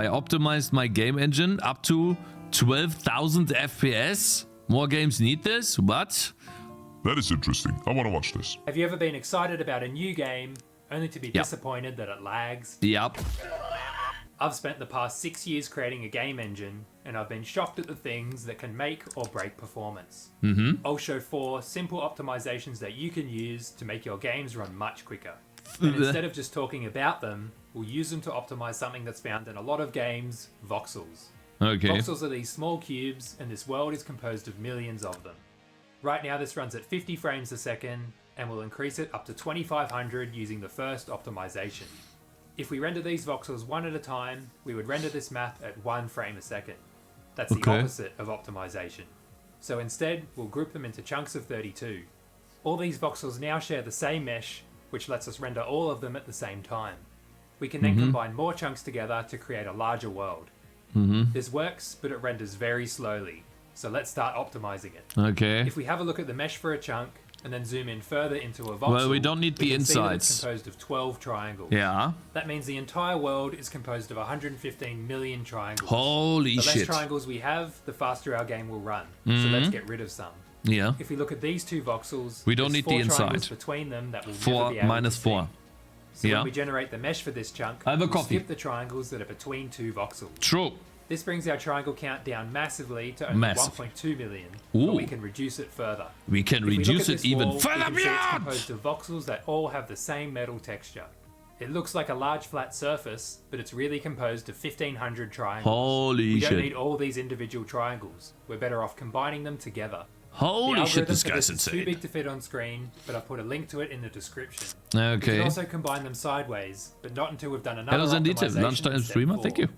I optimized my game engine up to 12,000 FPS. More games need this? What? That is interesting. I want to watch this. Have you ever been excited about a new game only to be disappointed that it lags? Yep. I've spent the past 6 years creating a game engine, and I've been shocked at the things that can make or break performance. I'll show 4 simple optimizations that you can use to make your games run much quicker. And instead of just talking about them, we'll use them to optimize something that's found in a lot of games, voxels. Okay. Voxels are these small cubes, and this world is composed of millions of them. Right now this runs at 50 frames a second, and we'll increase it up to 2500 using the first optimization. If we render these voxels one at a time, we would render this map at 1 frame a second. That's the opposite of optimization. So instead, we'll group them into chunks of 32. All these voxels now share the same mesh, which lets us render all of them at the same time. We can then combine more chunks together to create a larger world. This works, but it renders very slowly. So let's start optimizing it. Okay. If we have a look at the mesh for a chunk, and then zoom in further into a voxel, Well, we don't need the can see that insides. it's composed of 12 triangles. Yeah. That means the entire world is composed of 115 million triangles. Holy the less shit. triangles we have, the faster our game will run. So let's get rid of some. Yeah. If we look at these 2 voxels, We don't there's need the 4 triangles inside. between them that we'll 4 never be able minus to see. 4. So Yeah. when we generate the mesh for this chunk, I have a we'll coffee. skip the triangles that are between 2 voxels. True. This brings our triangle count down massively to only Massive. 1.2 million, Ooh. but we can reduce it further. We can If we look reduce at it this even wall, we further can see it's beyond. composed of voxels that all have the same metal texture. It looks like a large flat surface, but it's really composed of 1500 triangles. Holy We don't shit. need all these individual triangles. We're better off combining them together. Holy the shit, algorithm this for guy's is too insane. big to fit on screen, but I've put a link to it in the description. We Okay. can also combine them sideways, but not until we've done another Hello Zendita, optimization lunchtime in step streamer, 4. thank you.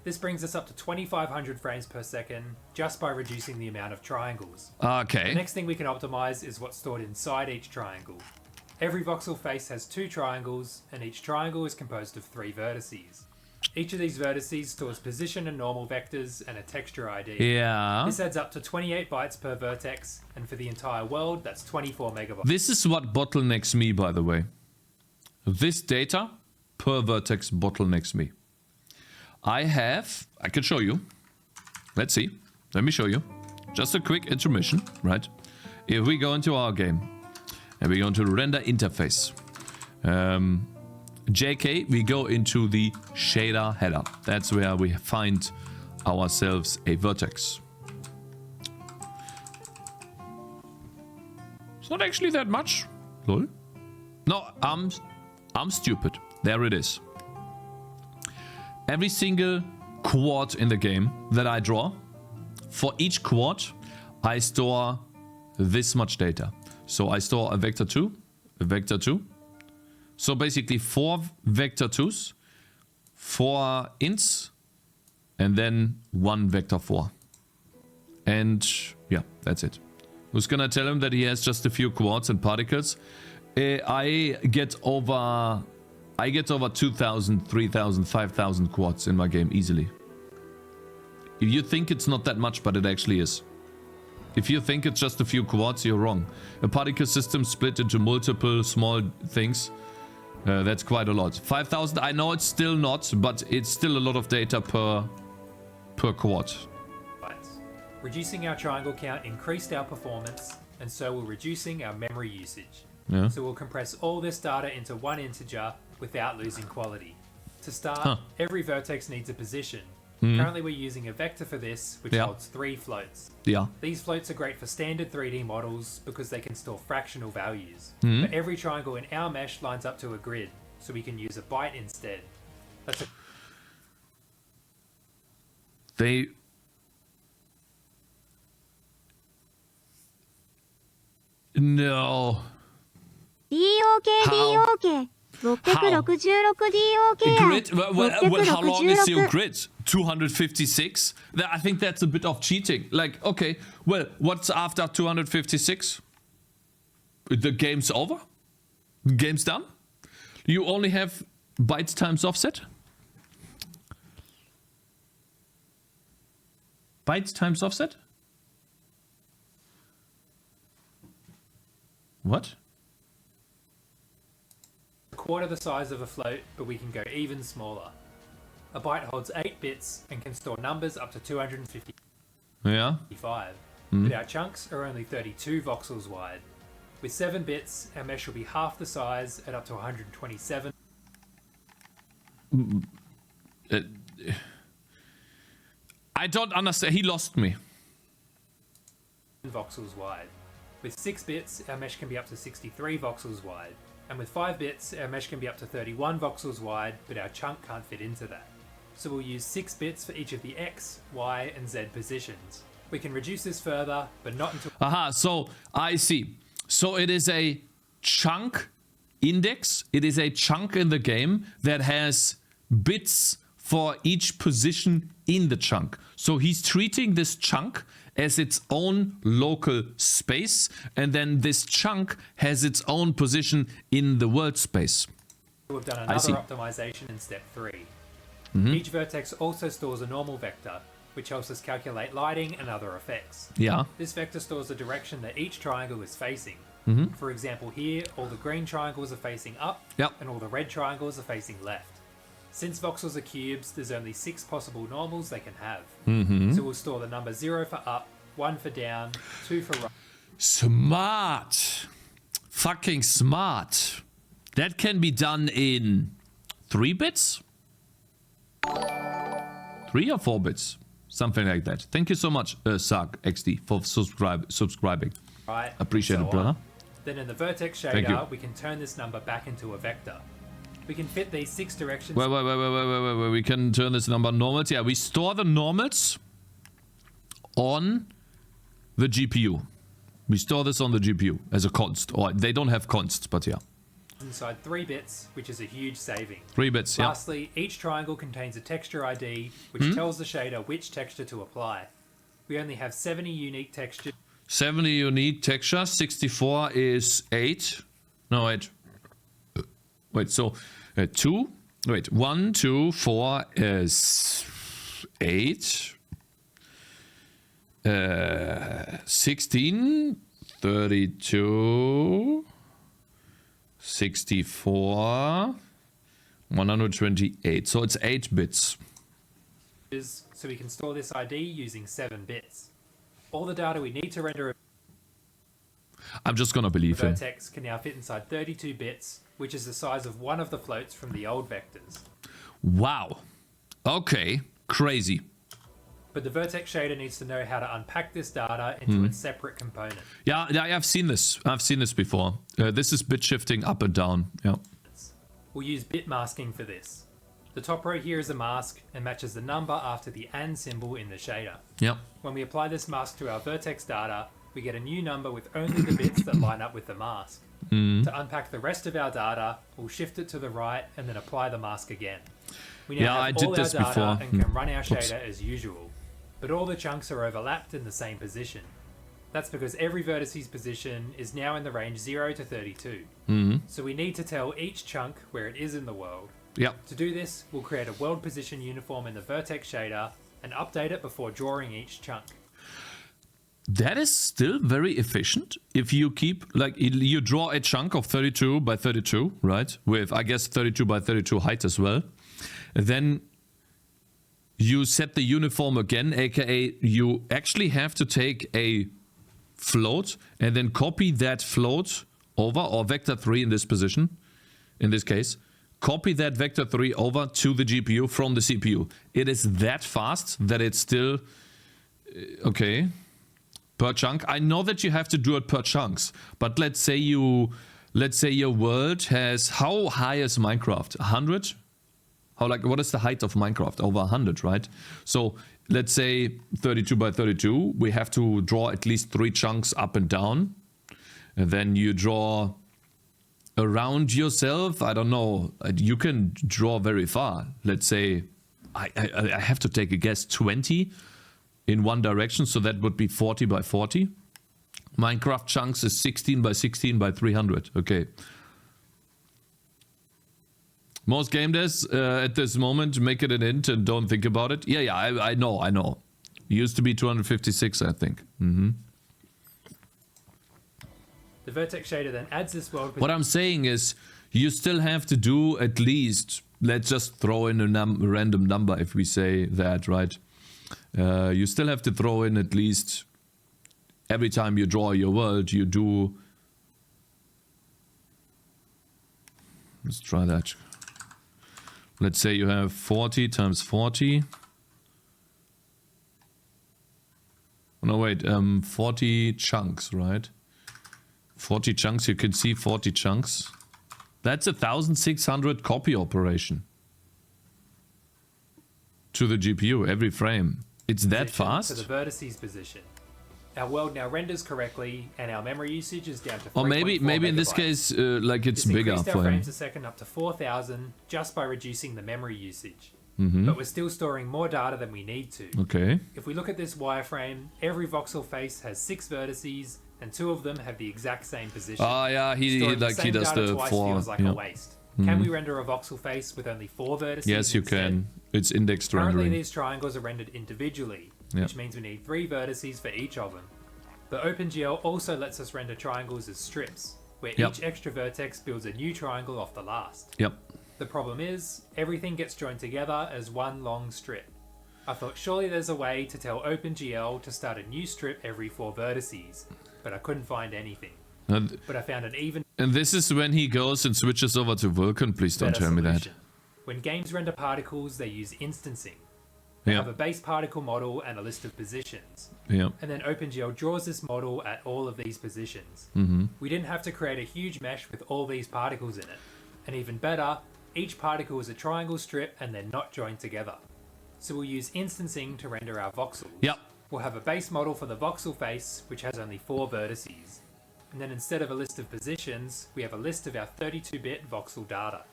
This brings us up to 2500 frames per second just by reducing the amount of triangles. The Okay. next thing we can optimize is what's stored inside each triangle. Every voxel face has 2 triangles, and each triangle is composed of 3 vertices. Each of these vertices stores position and normal vectors and a texture ID. Yeah. This adds up to 28 bytes per vertex, and for the entire world, that's 24 megabytes. This is what bottlenecks me, by the way. This data per vertex bottlenecks me. I can show you. Let's see. Let me show you. Just a quick intermission, right? If we go into our game and we go into the render interface, JK, we go into the shader header. That's where we find ourselves a vertex. It's not actually that much. Lol. No, I'm stupid. There it is. Every single quad in the game that I draw, for each quad, I store this much data. So I store a vector 2, a vector 2. So basically 4 vector 2s, 4 ints, and then 1 vector 4. And yeah, that's it. Who's gonna tell him that he has just a few quads and particles? I get over 2,000, 3,000, 5,000 quads in my game easily. If you think it's not that much, but it actually is. If you think it's just a few quads, you're wrong. A particle system split into multiple small things, that's quite a lot. 5,000, I know it's still not, but it's still a lot of data per quad. Reducing our triangle count increased our performance, and so will reducing our memory usage. Yeah. So we'll compress all this data into one integer without losing quality. To start, every vertex needs a position. Currently we're using a vector for this, which holds 3 floats. Yeah. These floats are great for standard 3D models because they can store fractional values. But every triangle in our mesh lines up to a grid, so we can use a byte instead. That's a No. DOK. 666 DOK Grid? Well, how long is your grid? 256? I think that's a bit of cheating. Like, okay, well, what's after 256? The game's over? The game's done? You only have bytes times offset? Bytes times offset? What? quarter the size of a float, but we can go even smaller. A byte holds 8 bits and can store numbers up to 255. Yeah. But our chunks are only 32 voxels wide. With 7 bits, our mesh will be half the size at up to 127. I don't understand. He lost me. Voxels wide. With 6 bits, our mesh can be up to 63 voxels wide. And with 5 bits, our mesh can be up to 31 voxels wide, but our chunk can't fit into that. So we'll use 6 bits for each of the X, Y, and Z positions. We can reduce this further, but not until... Aha, so I see. So it is a chunk index. It is a chunk in the game that has bits for each position in the chunk. So he's treating this chunk as its own local space, and then this chunk has its own position in the world space. We've done another optimization in step 3. Each vertex also stores a normal vector, which helps us calculate lighting and other effects. Yeah. This vector stores the direction that each triangle is facing. For example, here, all the green triangles are facing up, and all the red triangles are facing left. Since voxels are cubes, there's only 6 possible normals they can have. So we'll store the number 0 for up, 1 for down, 2 for right. Smart. Fucking smart. That can be done in 3 bits? 3 or 4 bits? Something like that. Thank you so much, Sark XD, for subscribing. Right, Appreciate so it, brother. Then in the vertex shader, we can turn this number back into a vector. We can fit these 6 directions. Wait. We can turn this number normals. Yeah, we store the normals on the GPU. We store this on the GPU as a const. Or they don't have consts, but yeah. Inside 3 bits, which is a huge saving. 3 bits, yeah. Lastly, each triangle contains a texture ID, which tells the shader which texture to apply. We only have 70 unique textures. 70 unique textures. 64 is 8. No, wait. Wait, so 2. Wait, 1, 2, 4 is 8. 16, 32, 64, 128. So it's 8 bits. So we can store this ID using 7 bits. All the data we need to render I'm just gonna believe a him. vertex can now fit inside 32 bits, which is the size of one of the floats from the old vectors. Wow. Okay. Crazy. But the vertex shader needs to know how to unpack this data into its separate component. Yeah, I've seen this. I've seen this before. This is bit shifting up and down. Yeah. We'll use bit masking for this. The top row here is a mask and matches the number after the AND symbol in the shader. Yep. When we apply this mask to our vertex data, we get a new number with only the bits that line up with the mask. To unpack the rest of our data, we'll shift it to the right and then apply the mask again. We now have all our data and can run our shader as usual. But all the chunks are overlapped in the same position. That's because every vertice's position is now in the range 0 to 32. So we need to tell each chunk where it is in the world. Yep. To do this, we'll create a world position uniform in the vertex shader and update it before drawing each chunk. That is still very efficient. If you keep, like, you draw a chunk of 32 by 32, right? With, I guess, 32 by 32 height as well. Then you set the uniform again, aka you actually have to take a float and then copy that float over, or vector 3 in this position, in this case. Copy that vector 3 over to the GPU from the CPU. It is that fast that it's still... Okay. Per chunk. I know that you have to do it per chunks, but let's say your world has... How high is Minecraft? 100? What is the height of Minecraft? Over 100, right? So let's say 32 by 32. We have to draw at least 3 chunks up and down. And then you draw around yourself. I don't know. You can draw very far. Let's say, I have to take a guess, 20 in one direction. So that would be 40 by 40. Minecraft chunks is 16 by 16 by 300. Okay. Most game devs at this moment make it an int and don't think about it. Yeah, I know. It used to be 256, I think. The vertex shader then adds this world. What I'm saying is, you still have to do at least, let's just throw in a random number if we say that, right? You still have to throw in at least, every time you draw your world, you do... Let's try that. Let's say you have 40 times 40. No, wait, 40 chunks, right? 40 chunks, you can see 40 chunks. That's a 1600 copy operation to the GPU every frame. It's that fast? To the vertices position. Our world now renders correctly, and our memory usage is down to 3.4 Or maybe in this megabytes. case, like it's This bigger increased our for him. frames a second up to 4,000 just by reducing the memory usage. But we're still storing more data than we need to. Okay. If we look at this wireframe, every voxel face has 6 vertices, and 2 of them have the exact same position. Ah, yeah, he Storing like the he same does data the twice 4. feels like Yeah. a waste. Can we render a voxel face with only 4 vertices? Yes, you instead? can. It's indexed Currently, rendering. these triangles are rendered individually, Yeah. which means we need 3 vertices for each of them. But OpenGL also lets us render triangles as strips, where Yep. each extra vertex builds a new triangle off the last. Yep. The problem is, everything gets joined together as one long strip. I thought surely there's a way to tell OpenGL to start a new strip every 4 vertices, but I couldn't find anything. And, But I found an even and this is when he goes and switches over to Vulkan. Please don't better tell me that. solution. When games render particles, they use instancing. They have a Yeah. base particle model and a list of positions. Yeah. And then OpenGL draws this model at all of these positions. We didn't have to create a huge mesh with all these particles in it. And even better, each particle is a triangle strip and they're not joined together. So we'll use instancing to render our voxels. Yep. We'll have a base model for the voxel face, which has only 4 vertices. And then instead of a list of positions, we have a list of our 32-bit voxel data.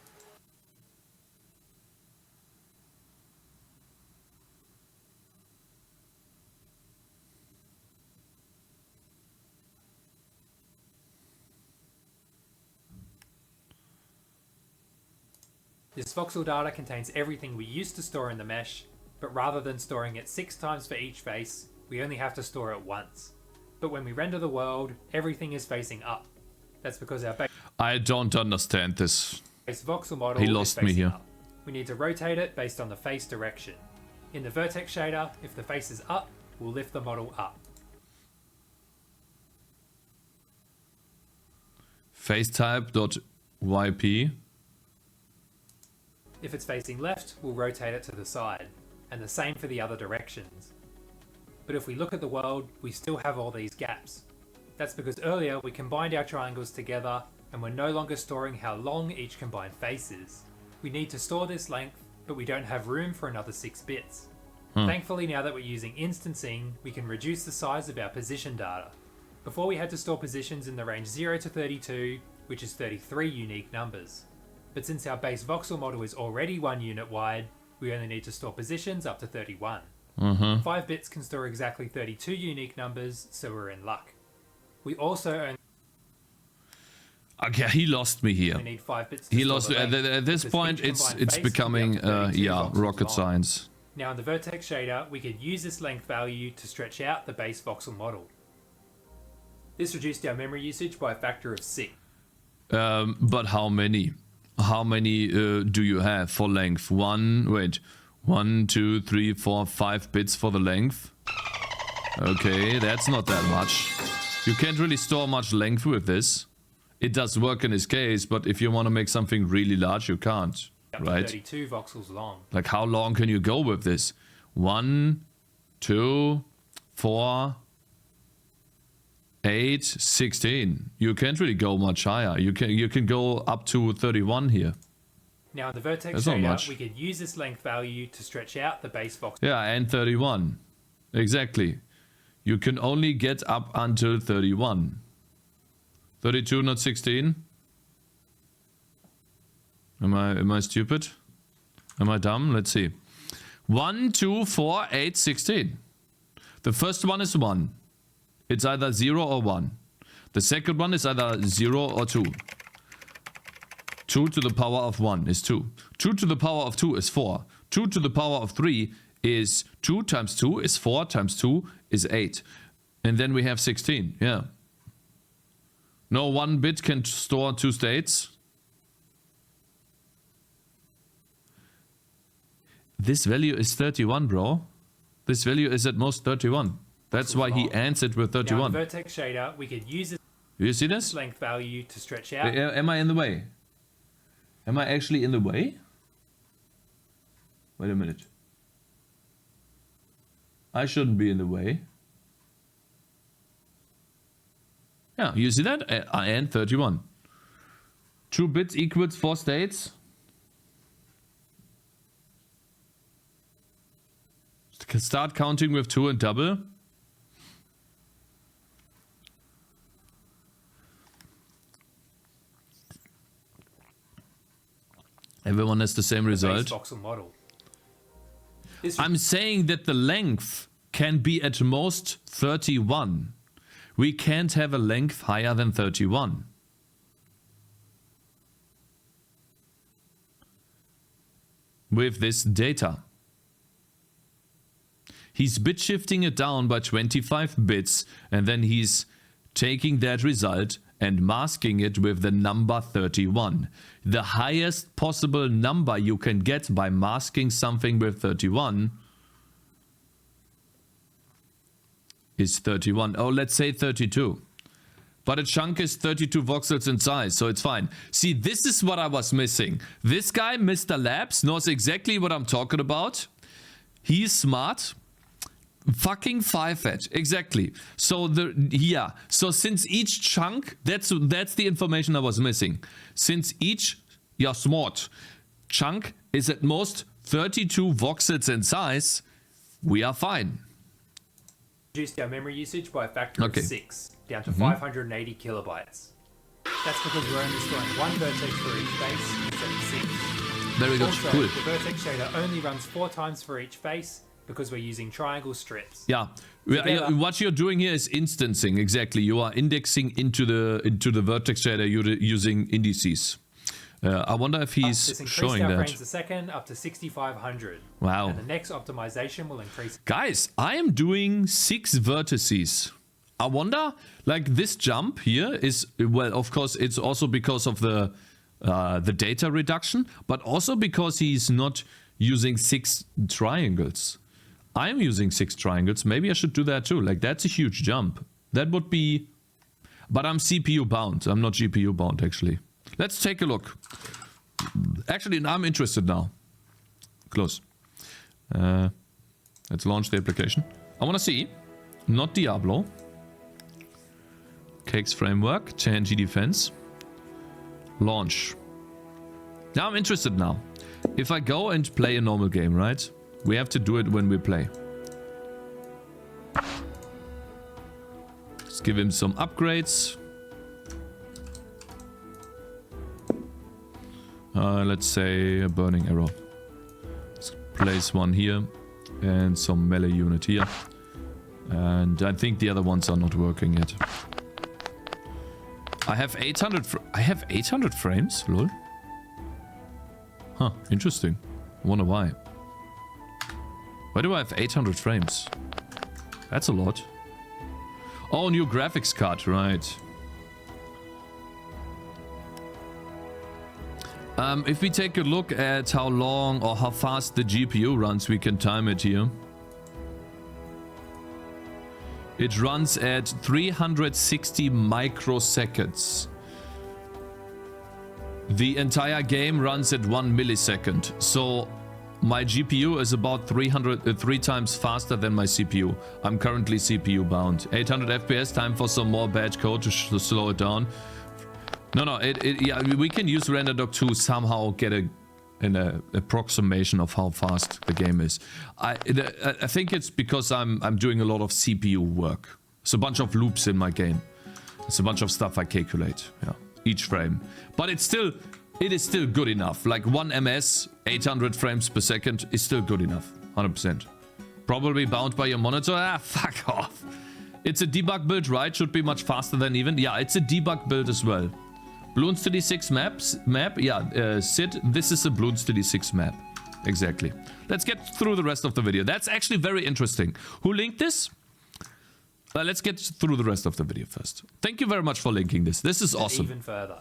This voxel data contains everything we used to store in the mesh, but rather than storing it 6 times for each face, we only have to store it once. But when we render the world, everything is facing up. That's because our I don't understand this. base voxel model He is lost me facing here. up. We need to rotate it based on the face direction. In the vertex shader, if the face is up, we'll lift the model up. FaceType.yp. If it's facing left, we'll rotate it to the side, and the same for the other directions. But if we look at the world, we still have all these gaps. That's because earlier we combined our triangles together, and we're no longer storing how long each combined face is. We need to store this length, but we don't have room for another 6 bits. Thankfully, now that we're using instancing, we can reduce the size of our position data. Before we had to store positions in the range 0 to 32, which is 33 unique numbers. But since our base voxel model is already 1 unit wide, we only need to store positions up to 31. 5 bits can store exactly 32 unique numbers, so we're in luck. We also only Okay, he lost me here. need 5 bits to He store lost the at, length, at this because point. each It's combined face can be becoming up to 32 yeah, voxels rocket long. science. Now in the vertex shader, we could use this length value to stretch out the base voxel model. This reduced our memory usage by a factor of 6. But how many? How many do you have for length? 1, 2, 3, 4, 5 bits for the length. Okay, that's not that much. You can't really store much length with this. It does work in this case, but if you want to make something really large, you can't, Up to right? 32 voxels long. Like, how long can you go with this? 1, 2, 4, 8, 16. You can't really go much higher. You can go up to 31 here. Now in the vertex That's not shader, much. we could use this length value to stretch out the base voxel. Yeah, and 31. Exactly. You can only get up until 31. 32, not 16. Am I stupid? Am I dumb? Let's see. 1, 2, 4, 8, 16. The first one is 1. It's either 0 or 1. The second one is either 0 or 2. 2 to the power of 1 is 2. 2 to the power of 2 is 4. 2 to the power of 3 is 2 times 2 is 4 times 2 is 8. And then we have 16. Yeah. No 1 bit can store 2 states. This value is 31, bro. This value is at most 31. That's why he answered with Now, 31. in the vertex shader, we could use this You see this? length value to stretch out. Am I in the way? Am I actually in the way? Wait a minute. I shouldn't be in the way. Yeah, you see that? And 31. 2 bits equals 4 states. Start counting with 2 and double. Everyone has the same result. Voxel model. I'm saying that the length can be at most 31. We can't have a length higher than 31. With this data. He's bit shifting it down by 25 bits and then he's taking that result and masking it with the number 31. The highest possible number you can get by masking something with 31 is 31. Oh, let's say 32. But a chunk is 32 voxels in size, so it's fine. See, this is what I was missing. This guy, Mr. Labs, knows exactly what I'm talking about. He's smart. Fucking 5-fat, exactly. So so since each chunk, that's the information I was missing. Since each smart chunk is at most 32 voxels in size, we are fine. Reduced our memory usage by a factor of 6, down to 580 kilobytes. That's because we're only storing 1 vertex for each face instead of 6. Very good, Also, cool. the vertex shader only runs 4 times for each face, because we're using triangle strips. Yeah, what you're doing here is instancing. Exactly, you are indexing into the vertex shader using indices. I wonder if he's showing our that. frames a second up to 6,500. Wow. And the next optimization will increase. Guys, I am doing 6 vertices. I wonder, like this jump here is, well, of course, it's also because of the data reduction, but also because he's not using 6 triangles. I'm using 6 triangles. Maybe I should do that too. Like, that's a huge jump. That would be... But I'm CPU bound. I'm not GPU bound, actually. Let's take a look. Actually, I'm interested now. Close. Let's launch the application. I want to see. Not Diablo. Cakez framework. Tangy defense. Launch. Now I'm interested now. If I go and play a normal game, right? We have to do it when we play. Let's give him some upgrades. Let's say a burning arrow. Let's place one here and some melee unit here. And I think the other ones are not working yet. I have 800 frames, lol. Huh, interesting. I wonder why. Why do I have 800 frames? That's a lot. Oh, new graphics card, right. If we take a look at how long or how fast the GPU runs, we can time it here. It runs at 360 microseconds. The entire game runs at 1 millisecond. So my GPU is about 3 times faster than my CPU. I'm currently CPU bound. 800 FPS, time for some more bad code to slow it down. No, yeah, we can use RenderDoc to somehow get an approximation of how fast the game is. I think it's because I'm doing a lot of CPU work. It's a bunch of loops in my game. It's a bunch of stuff I calculate. Yeah, each frame. But it is still good enough. Like 1 ms, 800 frames per second is still good enough. 100%. Probably bound by your monitor. Ah, fuck off. It's a debug build, right? Should be much faster than even. Yeah, it's a debug build as well. Bloons 36 map. Yeah, Sid, this is a Bloons 36 map. Exactly. Let's get through the rest of the video. That's actually very interesting. Who linked this? Let's get through the rest of the video first. Thank you very much for linking this. This is awesome. Even further.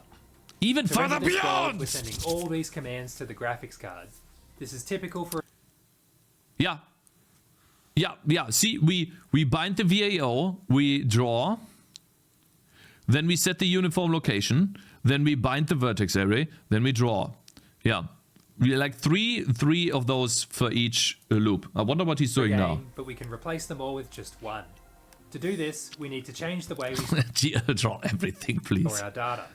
Even further beyond! We're sending all these commands to the graphics card. This is typical for... Yeah. Yeah. See, we bind the VAO, we draw, then we set the uniform location, then we bind the vertex array, then we draw. Yeah. We like three of those for each loop. I wonder what he's doing now. But we can replace them all with just one. To do this, we need to change the way we Draw everything, please. store our data.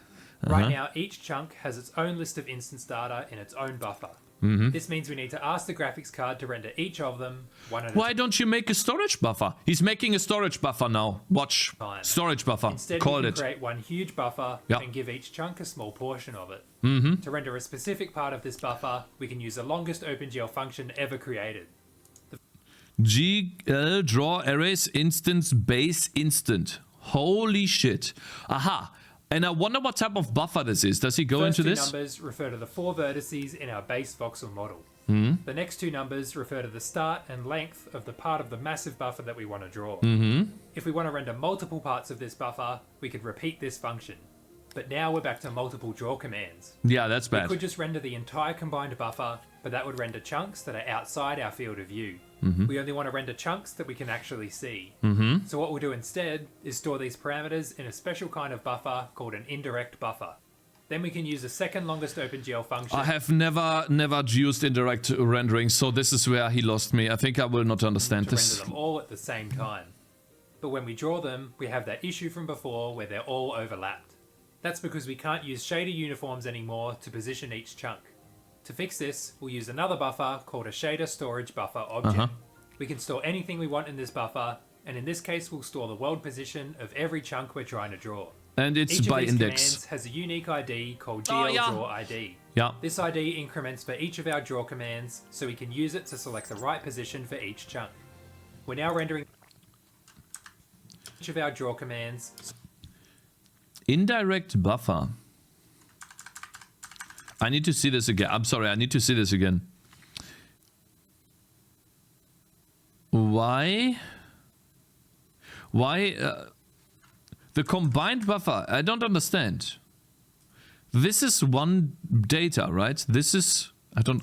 Right now, each chunk has its own list of instance data in its own buffer. This means we need to ask the graphics card to render each of them one at a Why don't you make a storage buffer? He's making a storage buffer now. Watch. time. Storage buffer. Instead, Called we it. can create one huge buffer Yeah. and give each chunk a small portion of it. To render a specific part of this buffer, we can use the longest OpenGL function ever created. GL draw arrays instance base instant. Holy shit. Aha. And I wonder what type of buffer this is. Does he go First into two this? numbers refer to the 4 vertices in our base voxel model. The next two numbers refer to the start and length of the part of the massive buffer that we want to draw. If we want to render multiple parts of this buffer, we could repeat this function. But now we're back to multiple draw commands. Yeah, that's We bad. could just render the entire combined buffer, but that would render chunks that are outside our field of view. We only want to render chunks that we can actually see. So what we'll do instead is store these parameters in a special kind of buffer called an indirect buffer. Then we can use the second longest OpenGL function. I have never used indirect rendering, so this is where he lost me. I think I will not understand to this. render them all at the same time. But when we draw them, we have that issue from before where they're all overlapped. That's because we can't use shader uniforms anymore to position each chunk. To fix this, we'll use another buffer called a shader storage buffer object. We can store anything we want in this buffer, and in this case we'll store the world position of every chunk we're trying to draw. And it's Each by of these index. commands has a unique ID called Oh, yeah. glDrawID. Yeah. This ID increments for each of our draw commands, so we can use it to select the right position for each chunk. We're now rendering each of our draw commands. Indirect buffer. I need to see this again. I'm sorry, I need to see this again. Why? The combined buffer? I don't understand. This is one data, right? This is... I don't...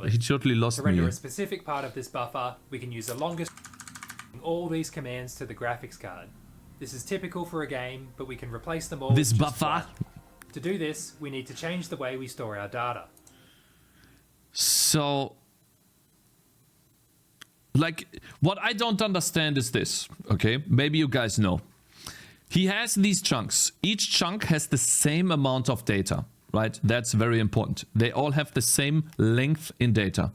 he totally lost To me. render here. a specific part of this buffer, we can use the longest all these commands to the graphics card. This is typical for a game, but we can replace them all This with just buffer? one. To do this, we need to change the way we store our data. So... Like, what I don't understand is this, okay? Maybe you guys know. He has these chunks. Each chunk has the same amount of data, right? That's very important. They all have the same length in data.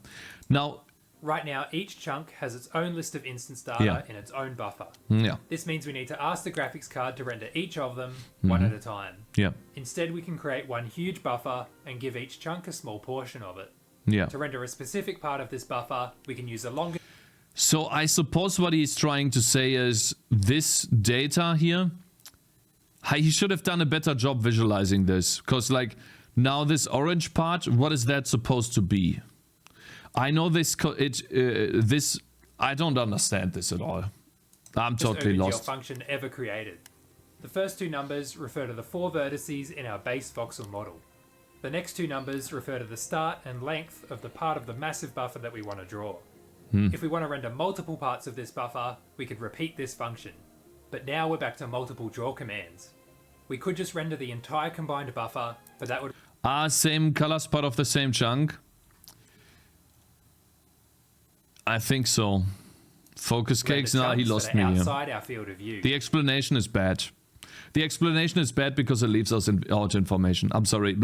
Now... Right now, each chunk has its own list of instance data Yeah. in its own buffer. Yeah. This means we need to ask the graphics card to render each of them one at a time. Yeah. Instead, we can create one huge buffer and give each chunk a small portion of it. Yeah. To render a specific part of this buffer, we can use the longest... So I suppose what he's trying to say is this data here, he should have done a better job visualizing this. Because like now this orange part, what is that supposed to be? I know this, I don't understand this at all. I'm totally OpenGL lost. function ever created. The first two numbers refer to the 4 vertices in our base voxel model. The next two numbers refer to the start and length of the part of the massive buffer that we want to draw. If we want to render multiple parts of this buffer, we could repeat this function. But now we're back to multiple draw commands. We could just render the entire combined buffer, but that would... Same colors, part of the same chunk. I think so. Focus Cakes, now he lost me here. outside our field of view. The explanation is bad. The explanation is bad because it leaves us out information. I'm sorry.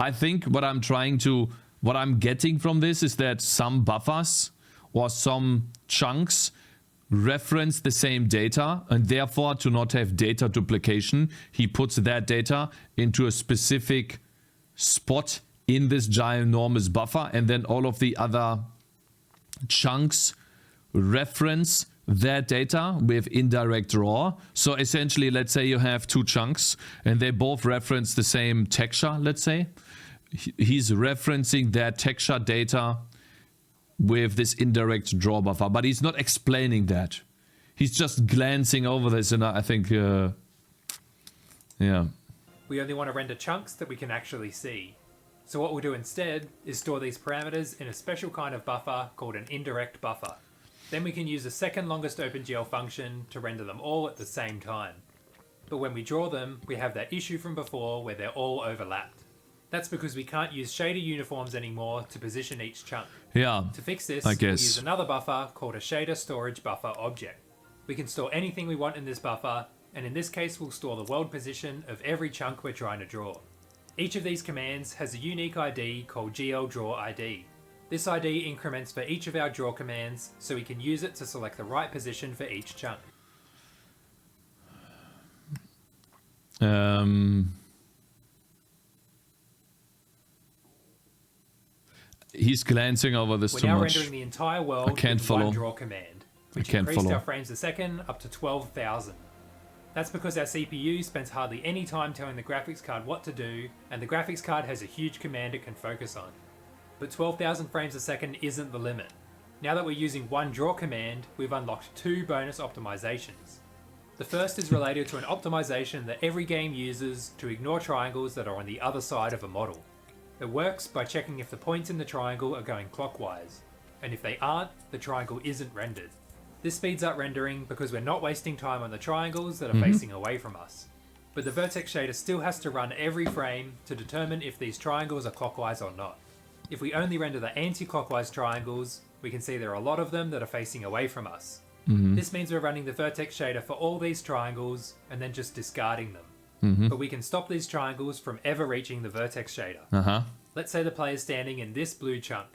I think what I'm getting from this is that some buffers or some chunks reference the same data, and therefore to not have data duplication, he puts that data into a specific spot in this ginormous buffer, and then all of the other chunks reference that data with indirect draw. So essentially, let's say you have two chunks and they both reference the same texture, let's say. He's referencing that texture data with this indirect draw buffer, but he's not explaining that. He's just glancing over this, and I think, yeah. We only want to render chunks that we can actually see. So what we'll do instead is store these parameters in a special kind of buffer called an indirect buffer. Then we can use the second longest OpenGL function to render them all at the same time. But when we draw them, we have that issue from before where they're all overlapped. That's because we can't use shader uniforms anymore to position each chunk. Yeah, To fix this, I we'll guess. use another buffer called a shader storage buffer object. We can store anything we want in this buffer, and in this case we'll store the world position of every chunk we're trying to draw. Each of these commands has a unique ID called GLDrawID. This ID increments for each of our draw commands, so we can use it to select the right position for each chunk. He's glancing over this We're too now much. rendering the entire world I can't with follow. one draw command, which can't increased follow. our frames a second up to 12,000. That's because our CPU spends hardly any time telling the graphics card what to do, and the graphics card has a huge command it can focus on. But 12,000 frames a second isn't the limit. Now that we're using one draw command, we've unlocked two bonus optimizations. The first is related to an optimization that every game uses to ignore triangles that are on the other side of a model. It works by checking if the points in the triangle are going clockwise, and if they aren't, the triangle isn't rendered. This speeds up rendering because we're not wasting time on the triangles that are facing away from us. But the vertex shader still has to run every frame to determine if these triangles are clockwise or not. If we only render the anti-clockwise triangles, we can see there are a lot of them that are facing away from us. This means we're running the vertex shader for all these triangles and then just discarding them. But we can stop these triangles from ever reaching the vertex shader. Let's say the player's standing in this blue chunk.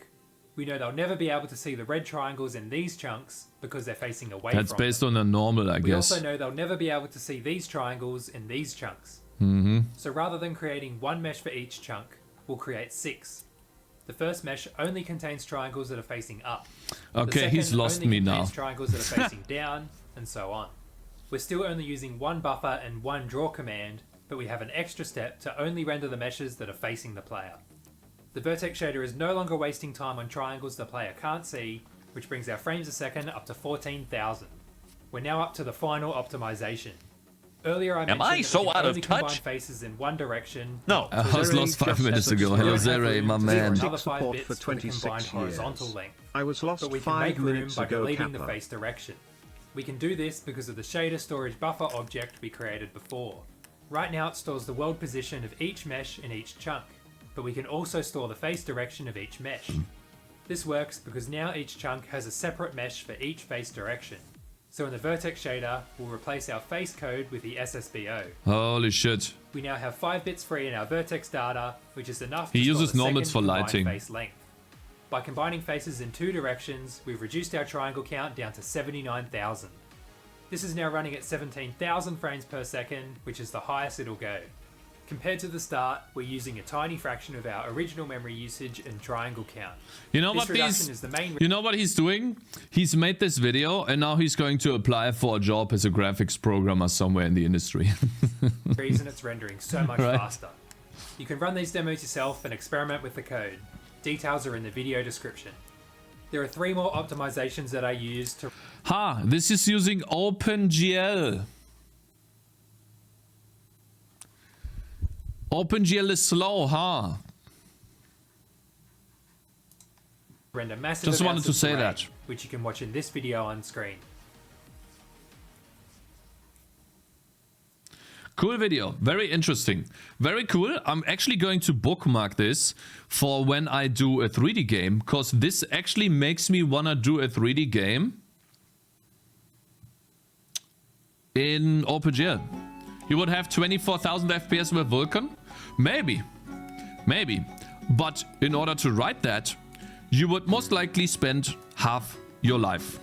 We know they'll never be able to see the red triangles in these chunks because they're facing away That's from based them. on a normal, I We guess. also know they'll never be able to see these triangles in these chunks. So rather than creating one mesh for each chunk, we'll create 6. The first mesh only contains triangles that are facing up. The Okay, second he's lost only me contains now. triangles that are facing down, and so on. We're still only using one buffer and one draw command, but we have an extra step to only render the meshes that are facing the player. The vertex shader is no longer wasting time on triangles the player can't see, which brings our frames a second up to 14,000. We're now up to the final optimization. Earlier I mentioned I that so we can out of only combine touch? faces in one direction. No. I was lost 5 minutes ago. Hello, Zere, my man. Another 5 support bits for for the combined 26 horizontal years. length. I was lost But we can 5 make room minutes by ago, deleting the Kappa. face direction. We can do this because of the shader storage buffer object we created before. Right now it stores the world position of each mesh in each chunk, but we can also store the face direction of each mesh. This works because now each chunk has a separate mesh for each face direction. So in the vertex shader, we'll replace our face code with the SSBO. Holy shit. We now have 5 bits free in our vertex data, which is enough He to store uses the normals second for combined lighting. face length. By combining faces in 2 directions, we've reduced our triangle count down to 79,000. This is now running at 17,000 frames per second, which is the highest it'll go. Compared to the start, we're using a tiny fraction of our original memory usage and triangle count. You know This what reduction he's is the main You know what he's doing? He's made this video and now he's going to apply for a job as a graphics programmer somewhere in the industry. reason it's rendering so much Right. faster. You can run these demos yourself and experiment with the code. Details are in the video description. There are 3 more optimizations that I use to Ha, this is using OpenGL. OpenGL is slow, huh? render massive Just amounts wanted to of say terrain, that. which you can watch in this video on screen. Cool video. Very interesting. Very cool. I'm actually going to bookmark this for when I do a 3D game, because this actually makes me want to do a 3D game in OpenGL. You would have 24,000 FPS with Vulkan? Maybe. Maybe. But in order to write that, you would most likely spend half your life.